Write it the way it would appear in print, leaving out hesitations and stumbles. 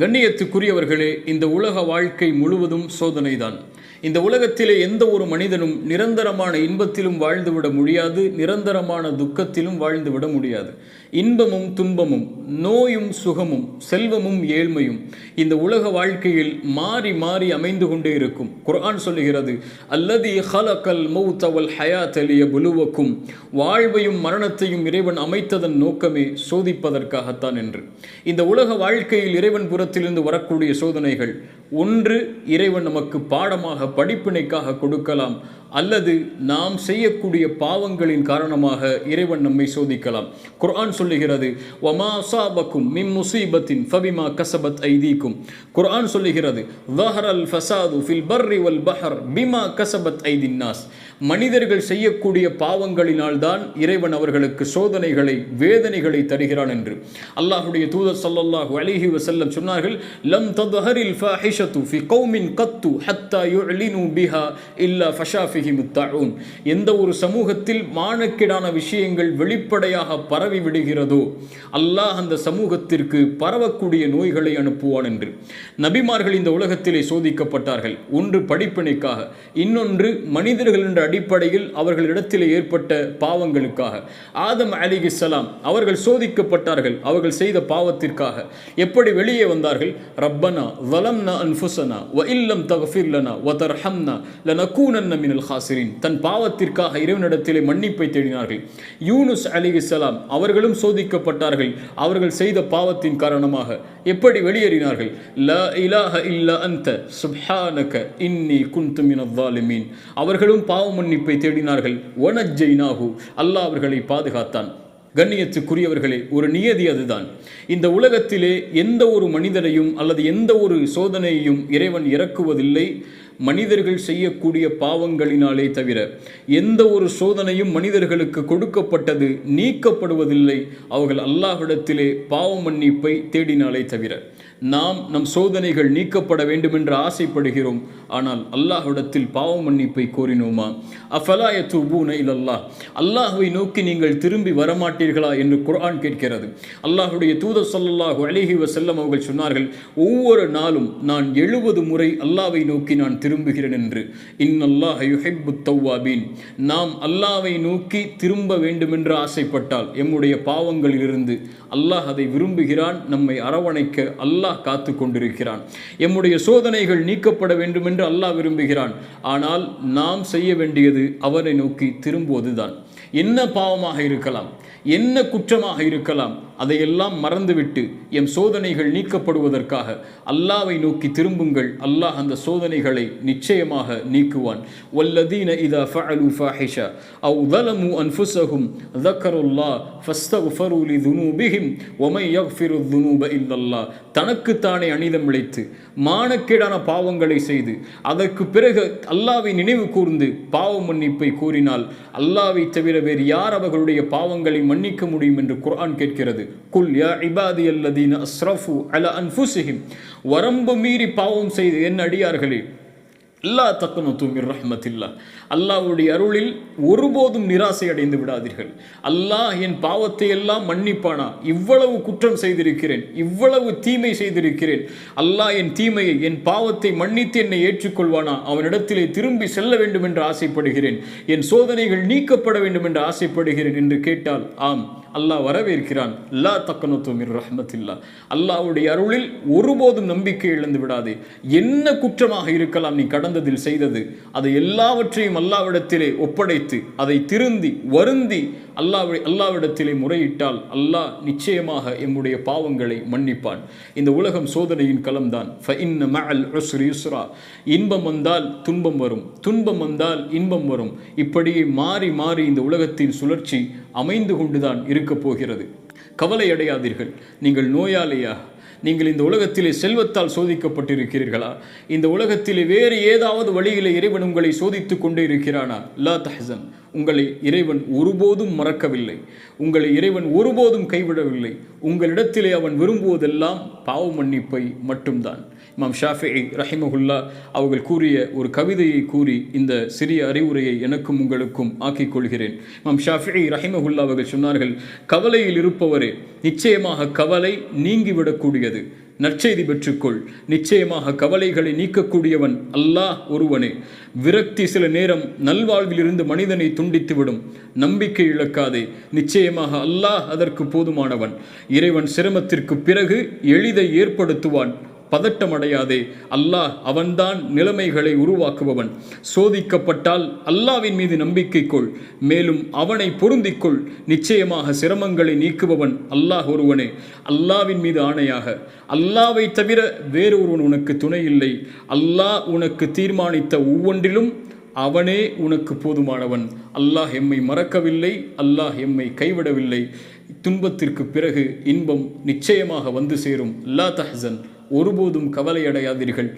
கண்ணியத்துக்குரியவர்களே, இந்த உலக வாழ்க்கை முழுவதும் சோதனைதான். இந்த உலகத்திலே எந்த ஒரு மனிதனும் நிரந்தரமான இன்பத்திலும் வாழ்ந்துவிட முடியாது, நிரந்தரமான துக்கத்திலும் வாழ்ந்துவிட முடியாது. இன்பமும் துன்பமும், நோயும் சுகமும், செல்வமும் ஏழ்மையும் இந்த உலக வாழ்க்கையில் மாறி மாறி அமைந்து கொண்டே இருக்கும். குர்ஆன் சொல்லுகிறது, அல்லதி ஹலகல் மௌத வல் ஹயாத லியப்லுவக்கும், வாழ்வையும் மரணத்தையும் இறைவன் அமைத்ததன் நோக்கமே சோதிப்பதற்காகத்தான் என்று. இந்த உலக வாழ்க்கையில் இறைவன் புறத்திலிருந்து வரக்கூடிய சோதனைகள், ஒன்று இறைவன் நமக்கு பாடமாக படிப்பினைக்காக கொடுக்கலாம், அல்லது நாம் செய்யக்கூடிய பாவங்களின் காரணமாக இறைவன் நம்மை சோதிக்கலாம். குர்ஆன் சொல்லுகிறது, வமா அஸாபக்கும் மின் முஸீபத்தின் ஃபபிமா கஸபத் ஐதீக்கும். குர்ஆன் சொல்லுகிறது, ظஹரல் ஃபஸாது ஃபில் பர்ரி வல் பஹர் பிமா கஸபத் ஐதின் நாஸ். மனிதர்கள் செய்யக்கூடிய பாவங்களினால் தான் இறைவன் அவர்களுக்கு சோதனைகளை, வேதனைகளை தருகிறான் என்று. அல்லாஹ்வுடைய தூதர் ஸல்லல்லாஹு அலைஹி வஸல்லம் சொன்னார்கள், லம் தத்ஹரில் ஃபாஹிஷத்து ஃபி கௌமின் கத்து ஹத்தா யுஅலினு பிஹா இல்லா ஃபஷா ஃபிஹிம் தஊன். எந்த ஒரு சமூகத்தில் மானக்கேடான விஷயங்கள் வெளிப்படையாக பரவி விடுகிறதோ அல்லாஹ் அந்த சமூகத்திற்கு பரவக்கூடிய நோய்களை அனுப்புவான் என்று. நபிமார்கள் இந்த உலகத்திலே சோதிக்கப்பட்டார்கள், ஒன்று படிப்பினைக்காக, இன்னொன்று மனிதர்கள் என்ற அடிப்படையில் அவர்களிடத்திலே ஏற்பட்ட பாவங்களுக்காக. ஆதம் அலைஹிஸ்ஸலாம் அவர்கள் சோதிக்கப்பட்டார்கள் அவர்கள் செய்த பாவத்திற்காக. எப்படி வெளியே வந்தார்கள்? ரப்பனா ஸலம்னா அன்ஃபுஸனா வ இல்லம் தக்ஃபிர் லனா வ தர்ஹம்னா லனகூனன்ன மினல் ஹாசிரின். தன் பாவத்திற்காக இறைவனிடத்திலே மன்னிப்பை தேடினார்கள். யூனுஸ் அலைஹிஸ்ஸலாம் அவர்களும் சோதிக்கப்பட்டார்கள் அவர்கள் செய்த பாவத்தின் காரணமாக. எப்படி வெளியேறினார்கள்? லா இலாஹ இல்லா அன்த சுப்ஹானக இன்னி குன்து மினல் ஸாலிமீன். அவர்களும் பாவ மன்னிப்பை தேடினார்கள். வனஜ்ஜைனாஹு, அல்லாஹ் அவர்களை பாதுகாத்தான். கண்ணியத்துக்குரியவர்களே, ஒரு நியதி அதுதான். இந்த உலகத்திலே எந்த ஒரு மனிதனையும் அல்லது எந்த ஒரு சோதனையையும் இறைவன் இறக்குவதில்லை மனிதர்கள் செய்யக்கூடிய பாவங்களினாலே தவிர. எந்த ஒரு சோதனையும் மனிதர்களுக்கு கொடுக்கப்பட்டது நீக்கப்படுவதில்லை அவர்கள் அல்லாஹ்விடத்திலே பாவ மன்னிப்பை தேடினாலே தவிர. நாம் நம் சோதனைகள் நீக்கப்பட வேண்டும் என்று ஆசைப்படுகிறோம், ஆனால் அல்லாஹ்விடத்தில் பாவ மன்னிப்பை கோரினோமா? அஃபலா யதூபூன இலல்லாஹ், அல்லாஹ்வை நோக்கி நீங்கள் திரும்பி வரமாட்டீர்களா என்று குர்ஆன் கேட்கிறது. அல்லாஹ்வுடைய தூதர் ஸல்லல்லாஹு அலைஹி வஸல்லம் அவர்கள் சொன்னார்கள், ஒவ்வொரு நாளும் நான் 70 முறை அல்லாஹ்வை நோக்கி நான் திரும்புகிறேன் என்று. இன்னல்லாஹ யுஹிப்புத் தவ்வாபீன். நாம் அல்லாஹ்வை நோக்கி திரும்ப வேண்டும் என்று ஆசைப்பட்டால் எம்முடைய பாவங்களிலிருந்து அல்லாஹ் அதை விரும்புகிறான், நம்மை அரவணைக்க அல்லாஹ் காத்து கொண்டிருக்கிறான். எம்முடைய சோதனைகள் நீக்கப்பட வேண்டும் என்று அல்லாஹ் விரும்புகிறான். ஆனால் நாம் செய்ய வேண்டியது அவரை நோக்கி திரும்புவதுதான். என்ன பாவமாக இருக்கலாம், என்ன குற்றமாக இருக்கலாம், அதையெல்லாம் மறந்துவிட்டு எம் சோதனைகள் நீக்கப்படுவதற்காக அல்லாஹ்வை நோக்கி திரும்புங்கள். அல்லாஹ் அந்த சோதனைகளை நிச்சயமாக நீக்குவான். வல்லதீன இதா ஃபஅலு ஃபாஹிஷா அவ் ஸலமு அன்ஃபுஸஹும் ذكرுல்லாஹ் ஃபஸ்தக்ஃபரு லிதுனூபிஹிம் வமை யக்ஃபிரு ذுனூப இல்லல்லாஹ். தனக்குத்தானே அனிதம் இழைத்து மானக்கேடான பாவங்களை செய்து அதற்கு பிறகு அல்லாஹ்வை நினைவு கூர்ந்து பாவ மன்னிப்பை கூறினால் அல்லாஹ்வை தவிர வேறு யார் அவர்களுடைய பாவங்களை மன்னிக்க முடியும் என்று குர்ஆன் கேட்கிறது. குல் யா இபாதியல்லதீன அஸ்ரஃபு அலா அன்ஃபுஸிஹிம், வரம்பு மீறி பாவம் செய்த என் அடியார்களே, லா தக்னது மிர் ரஹ்மத்தில்லாஹ், அல்லாஹ்வுடைய அருளில் ஒருபோதும் நிராசை அடைந்து விடாதீர்கள். அல்லாஹ் என் பாவத்தை எல்லாம் மன்னிப்பானா? இவ்வளவு குற்றம் செய்திருக்கிறேன், இவ்வளவு தீமை செய்திருக்கிறேன், அல்லாஹ் என் தீமையை, என் பாவத்தை மன்னித்து என்னை ஏற்றுக்கொள்வானா? அவனிடத்திலே திரும்பி செல்ல வேண்டும் என்று ஆசைப்படுகிறேன், என் சோதனைகள் நீக்கப்பட வேண்டும் என்று ஆசைப்படுகிறேன் என்று கேட்டால், ஆம், அல்லாஹ் வரவேற்கிறான். லா தக்னது மிர் ரஹ்மத்தில்லாஹ், அல்லாஹ்வுடைய அருளில் ஒருபோதும் நம்பிக்கை இழந்து விடாதே. என்ன குற்றமாக இருக்கலாம் நீ கடந்ததில் செய்தது, அதை எல்லாவற்றையும் அல்லாஹ்விடத்திலே ஒப்படைத்து அதை திருந்தி வருந்தி அல்லாஹ்விடத்திலே முறையிட்டால் அல்லாஹ் நிச்சயமாக எம்முடைய பாவங்களை மன்னிப்பான். இந்த உலகம் சோதனையின் களம்தான். ஃபஇன்ன மஅல் உஸ்ரி யுஸ்ரா, இன்பம் வந்தால் துன்பம் வரும், துன்பம் வந்தால் இன்பம் வரும். இப்படியே மாறி மாறி இந்த உலகத்தின் சுழற்சி அமைந்து கொண்டுதான் இருக்கப் போகிறது. கவலை அடையாதீர்கள். நீங்கள் நோயாளியா? நீங்கள் இந்த உலகத்திலே செல்வத்தால் சோதிக்கப்பட்டிருக்கிறீர்களா? இந்த உலகத்திலே வேறு ஏதாவது வழியிலே இறைவன் உங்களை சோதித்து கொண்டே இருக்கிறானா? லா தஹ்சன், உங்களை இறைவன் ஒருபோதும் மறக்கவில்லை, உங்களை இறைவன் ஒருபோதும் கைவிடவில்லை. உங்களிடத்திலே அவன் விரும்புவதெல்லாம் பாவ மன்னிப்பை மட்டும்தான். இமாம் ஷாஃபிஈ ரஹிமஹுல்லா அவர்கள் கூறிய ஒரு கவிதையை கூறி இந்த சிறிய அறிவுரையை எனக்கும் உங்களுக்கும் ஆக்கிக் கொள்கிறேன். இமாம் ஷாஃபிஈ ரஹிமஹுல்லா அவர்கள் சொன்னார்கள், கவலையில் இருப்பவரே, நிச்சயமாக கவலை நீங்கிவிடக்கூடியது, நற்செய்தி பெற்றுக்கொள். நிச்சயமாக கவலைகளை நீக்கக்கூடியவன் அல்லாஹ் ஒருவனே. விரக்தி சில நேரம் நல்வாழ்விலிருந்து மனிதனை துண்டித்துவிடும். நம்பிக்கை இழக்காதே. நிச்சயமாக அல்லாஹ் அதற்கு போதுமானவன். இறைவன் சிரமத்திற்கு பிறகு எளிதை ஏற்படுத்துவான். பதட்டமடையாதே. அல்லாஹ் அவன்தான் நிலைமைகளை உருவாக்குபவன். சோதிக்கப்பட்டால் அல்லாவின் மீது நம்பிக்கை கொள். மேலும் அவனை பொருந்திக்கொள். நிச்சயமாக சிரமங்களை நீக்குபவன் அல்லாஹ் ஒருவனே. அல்லாவின் மீது ஆணையாக, அல்லாவை தவிர வேறொருவன் உனக்கு துணை இல்லை. அல்லாஹ் உனக்கு தீர்மானித்த ஒவ்வொன்றிலும் அவனே உனக்கு போதுமானவன். அல்லாஹ் எம்மை மறக்கவில்லை. அல்லாஹ் எம்மை கைவிடவில்லை. துன்பத்திற்கு பிறகு இன்பம் நிச்சயமாக வந்து சேரும். லா தஹ்சன், ஒருபோதும் கவலையடையாதீர்கள்.